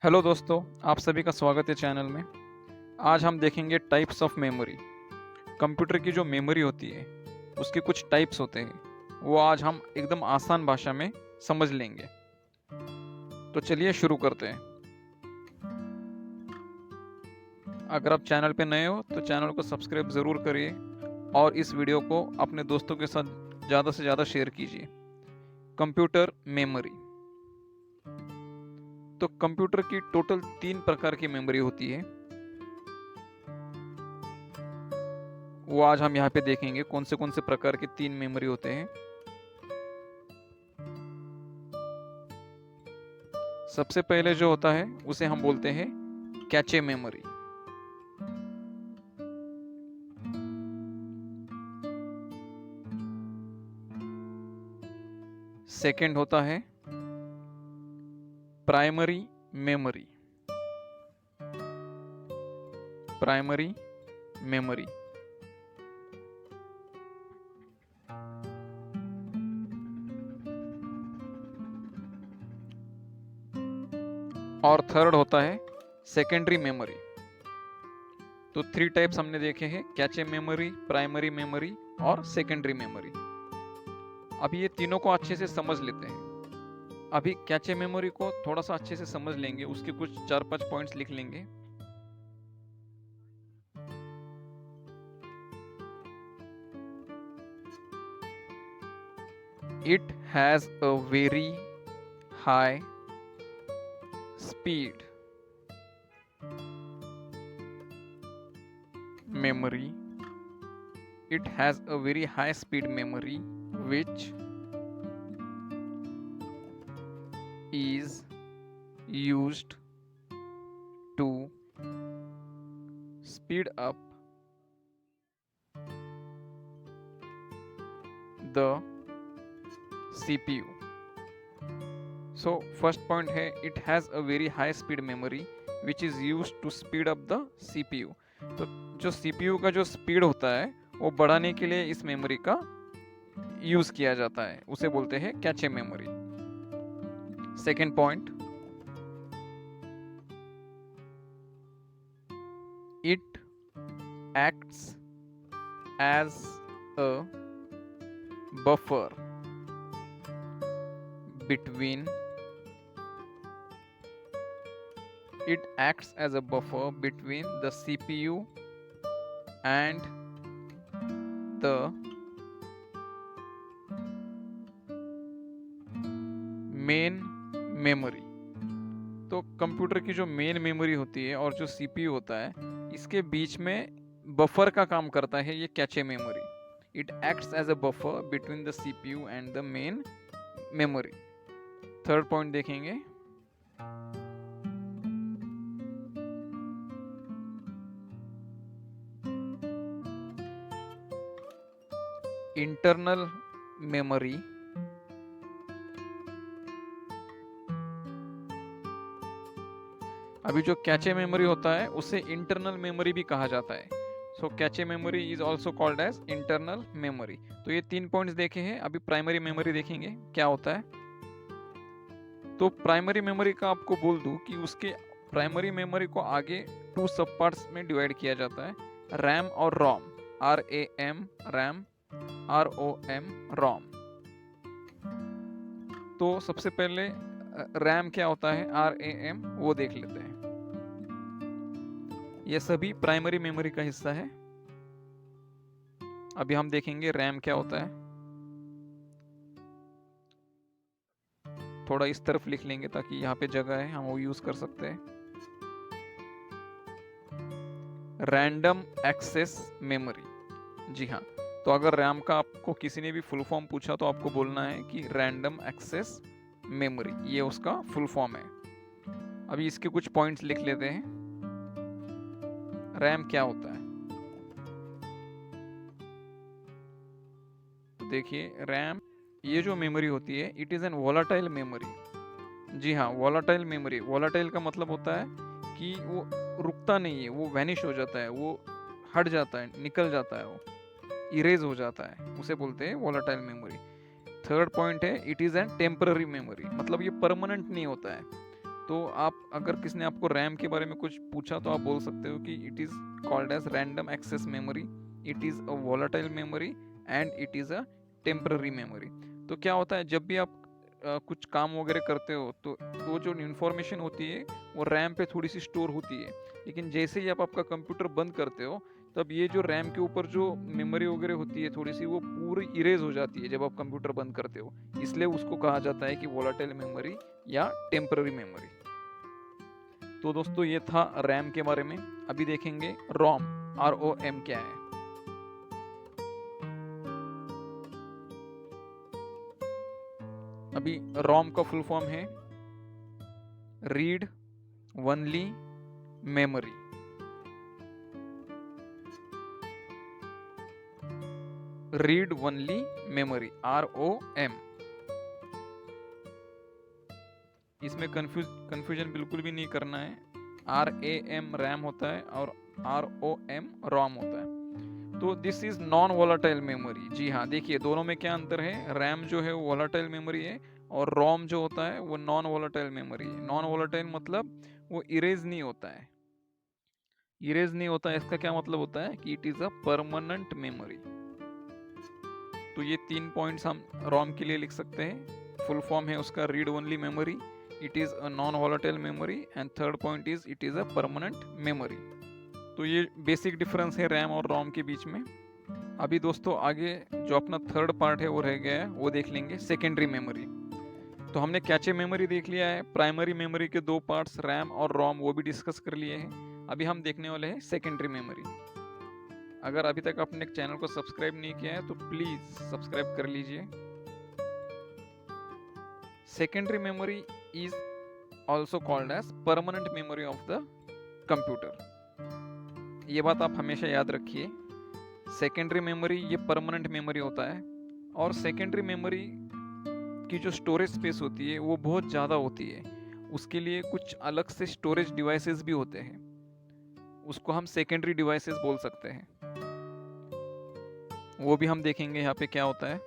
Hello दोस्तों, आप सभी का स्वागत है चैनल में। आज हम देखेंगे टाइप्स ऑफ मेमोरी। कंप्यूटर की जो मेमोरी होती है उसके कुछ टाइप्स होते हैं, वो आज हम एकदम आसान भाषा में समझ लेंगे। तो चलिए शुरू करते हैं। अगर आप चैनल पे नए हो तो चैनल को सब्सक्राइब ज़रूर करिए और इस वीडियो को अपने दोस्तों के साथ ज़्यादा से ज़्यादा शेयर कीजिए। Computer memory. तो कंप्यूटर की टोटल 3 प्रकार की मेमोरी होती है। वो आज हम यहाँ पे देखेंगे कौन से प्रकार के 3 मेमोरी होते हैं। सबसे पहले जो होता है उसे हम बोलते हैं कैचे मेमोरी। सेकंड होता है प्राइमरी मेमोरी। Primary memory. और थर्ड होता है सेकेंडरी मेमोरी। तो 3 टाइप्स हमने देखे हैं, कैचे मेमोरी, प्राइमरी मेमोरी और सेकेंडरी मेमोरी। अभी ये तीनों को अच्छे से समझ लेते हैं। अभी कैचे मेमोरी को थोड़ा सा अच्छे से समझ लेंगे, उसके कुछ 4-5 पॉइंट्स लिख लेंगे। It has a very high speed memory. It has a very high speed memory which is used to speed up the CPU. So first point है, it has a very high speed memory which is used to speed up the CPU. तो जो CPU का जो speed होता है वो बढ़ाने के लिए इस मेमोरी का यूज किया जाता है, उसे बोलते हैं cache memory. Second point, it acts as a buffer between the CPU and the main memory. तो कंप्यूटर की जो मेन मेमोरी होती है और जो CPU होता है, इसके बीच में बफर का काम करता है ये cache memory. It acts as a buffer between the CPU and the main memory. Third point देखेंगे, इंटरनल मेमोरी। अभी जो कैचे मेमोरी होता है उसे इंटरनल मेमोरी भी कहा जाता है। So cache memory is also called as internal memory. तो ये 3 पॉइंट्स देखे हैं। अभी प्राइमरी मेमोरी देखेंगे क्या होता है। तो प्राइमरी मेमोरी का आपको बोल दूं कि उसके प्राइमरी मेमोरी को आगे 2 सब पार्ट्स में डिवाइड किया जाता है, रैम और रोम। RAM रैम, ROM रोम। तो सबसे पहले रैम क्या होता है, RAM, वो देख लेते हैं। ये सभी प्राइमरी मेमोरी का हिस्सा है। अभी हम देखेंगे रैम क्या होता है। थोड़ा इस तरफ लिख लेंगे ताकि यहाँ पे जगह है, हम वो यूज कर सकते हैं। Random access memory. जी हाँ, तो अगर रैम का आपको किसी ने भी फुल फॉर्म पूछा तो आपको बोलना है कि रैंडम एक्सेस मेमोरी, ये उसका फुल फॉर्म है। अभी इसके कुछ पॉइंट्स लिख लेते हैं। रैम क्या होता है, तो देखिए रैम ये जो मेमोरी होती है, it is an volatile memory. जी हाँ, वोलाटाइल मेमोरी। वोलाटाइल का मतलब होता है कि वो रुकता नहीं है, वो वैनिश हो जाता है, वो हट जाता है, निकल जाता है, वो इरेज हो जाता है, उसे बोलते हैं वोलाटाइल मेमोरी। थर्ड पॉइंट है, it is N temporary memory, मतलब ये परमानेंट नहीं होता है। तो आप अगर किसी ने आपको रैम के बारे में कुछ पूछा तो आप बोल सकते हो कि it is called as random access memory, it is a volatile memory and it is a temporary memory. तो क्या होता है, जब भी आप कुछ काम वगैरह करते हो तो वो जो इन्फॉर्मेशन होती है वो रैम पे थोड़ी सी स्टोर होती है, लेकिन जैसे ही आप आपका कंप्यूटर बंद करते हो तब ये जो रैम के ऊपर जो मेमोरी वगैरह होती है थोड़ी सी, वो पूरी इरेज हो जाती है जब आप कंप्यूटर बंद करते हो। इसलिए उसको कहा जाता है कि वोलाटाइल मेमोरी या टेम्पररी मेमोरी। तो दोस्तों ये था रैम के बारे में। अभी देखेंगे रोम, ROM क्या है। अभी रोम का फुल फॉर्म है read only memory. Read only memory, ROM। इसमें कंफ्यूजन बिल्कुल भी नहीं करना है। RAM रैम होता है और ROM रोम होता है। तो this is non volatile memory. जी हाँ, देखिए दोनों में क्या अंतर है। रैम जो है वो वोलाटाइल मेमोरी है और रोम जो होता है वो नॉन वोलाटाइल मेमोरी है। नॉन वोलाटाइल मतलब वो इरेज नहीं होता है। इरेज नहीं होता है, इसका क्या मतलब होता है कि it is a permanent memory. तो ये 3 पॉइंट्स हम रोम के लिए लिख सकते हैं। फुल फॉर्म है उसका read only memory, it is a non volatile memory and third point is it is a permanent memory. तो ये बेसिक डिफरेंस है रैम और रोम के बीच में। अभी दोस्तों आगे जो अपना थर्ड पार्ट है वो रह गया है, वो देख लेंगे सेकेंडरी मेमोरी। तो हमने कैचे मेमोरी देख लिया है, प्राइमरी मेमोरी के 2 पार्ट्स रैम और रोम वो भी डिस्कस कर लिए हैं। अभी हम देखने वाले हैं सेकेंडरी मेमोरी। अगर अभी तक आपने चैनल को सब्सक्राइब नहीं किया है तो प्लीज सब्सक्राइब कर लीजिए। Secondary memory is also called as permanent memory of the computer. ये बात आप हमेशा याद रखिए, सेकेंडरी मेमोरी ये परमानेंट मेमोरी होता है और सेकेंडरी मेमोरी की जो स्टोरेज स्पेस होती है वो बहुत ज़्यादा होती है। उसके लिए कुछ अलग से स्टोरेज डिवाइसेस भी होते हैं, उसको हम सेकेंडरी डिवाइसेस बोल सकते हैं। वो भी हम देखेंगे यहाँ पे क्या होता है।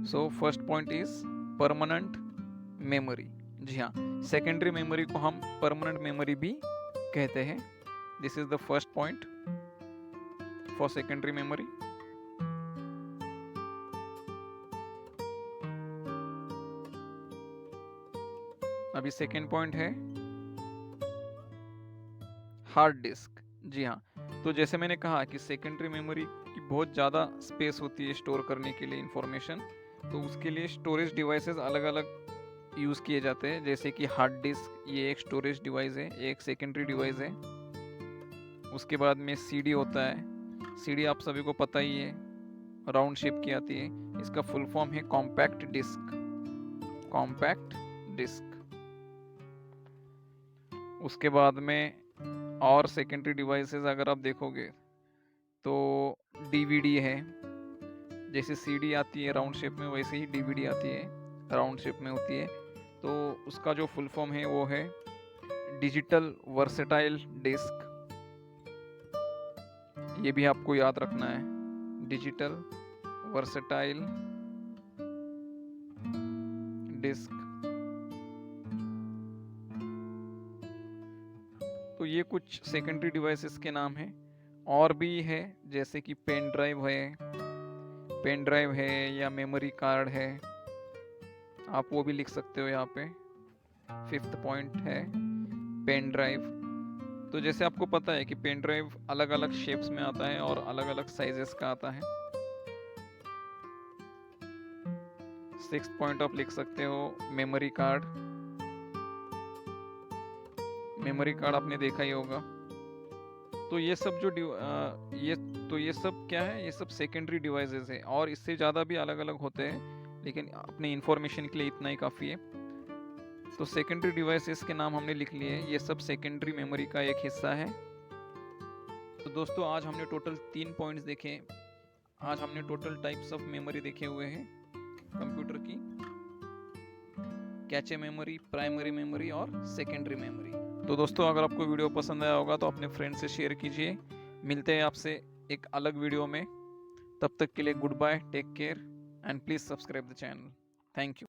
So first point is permanent memory. जी हाँ, सेकेंडरी मेमोरी को हम परमानेंट मेमोरी भी कहते हैं। This is the first point for secondary memory. अभी सेकेंड पॉइंट है हार्ड डिस्क। जी हाँ, तो जैसे मैंने कहा कि सेकेंडरी मेमोरी की बहुत ज़्यादा स्पेस होती है स्टोर करने के लिए इंफॉर्मेशन, तो उसके लिए स्टोरेज डिवाइसेस अलग अलग यूज़ किए जाते हैं। जैसे कि हार्ड डिस्क, ये एक स्टोरेज डिवाइस है, एक सेकेंडरी डिवाइस है। उसके बाद में CD होता है। CD आप सभी को पता ही है, राउंड शेप की आती है। इसका फुल फॉर्म है कॉम्पैक्ट डिस्क। Compact disc. उसके बाद में और सेकेंडरी डिवाइसेस अगर आप देखोगे तो DVD है। जैसे CD आती है राउंड शेप में, वैसे ही DVD आती है, राउंड शेप में होती है। तो उसका जो फुल फॉर्म है वो है डिजिटल वर्सेटाइल डिस्क। ये भी आपको याद रखना है, डिजिटल वर्सेटाइल डिस्क। तो ये कुछ सेकेंडरी डिवाइसेस के नाम हैं। और भी है जैसे कि पेन ड्राइव है या मेमोरी कार्ड है, आप वो भी लिख सकते हो यहाँ पे। फिफ्थ पॉइंट है पेन ड्राइव। तो जैसे आपको पता है कि पेन ड्राइव अलग अलग शेप्स में आता है और अलग अलग साइजेस का आता है। सिक्स्थ पॉइंट आप लिख सकते हो मेमोरी कार्ड। मेमोरी कार्ड आपने देखा ही होगा। तो ये सब जो ये सब क्या है, ये सब सेकेंडरी डिवाइसेस है और इससे ज़्यादा भी अलग अलग होते हैं, लेकिन अपने इंफॉर्मेशन के लिए इतना ही काफ़ी है। तो सेकेंडरी डिवाइसेस के नाम हमने लिख लिए, ये सब सेकेंडरी मेमोरी का एक हिस्सा है। तो दोस्तों आज हमने टोटल 3 पॉइंट्स देखे। आज हमने टोटल टाइप्स ऑफ मेमोरी देखे हुए हैं कंप्यूटर की, कैचे मेमोरी, प्राइमरी मेमोरी और सेकेंडरी मेमोरी। तो दोस्तों अगर आपको वीडियो पसंद आया होगा तो अपने फ्रेंड से शेयर कीजिए। मिलते हैं आपसे एक अलग वीडियो में, तब तक के लिए good bye, take care and please subscribe the channel. Thank you.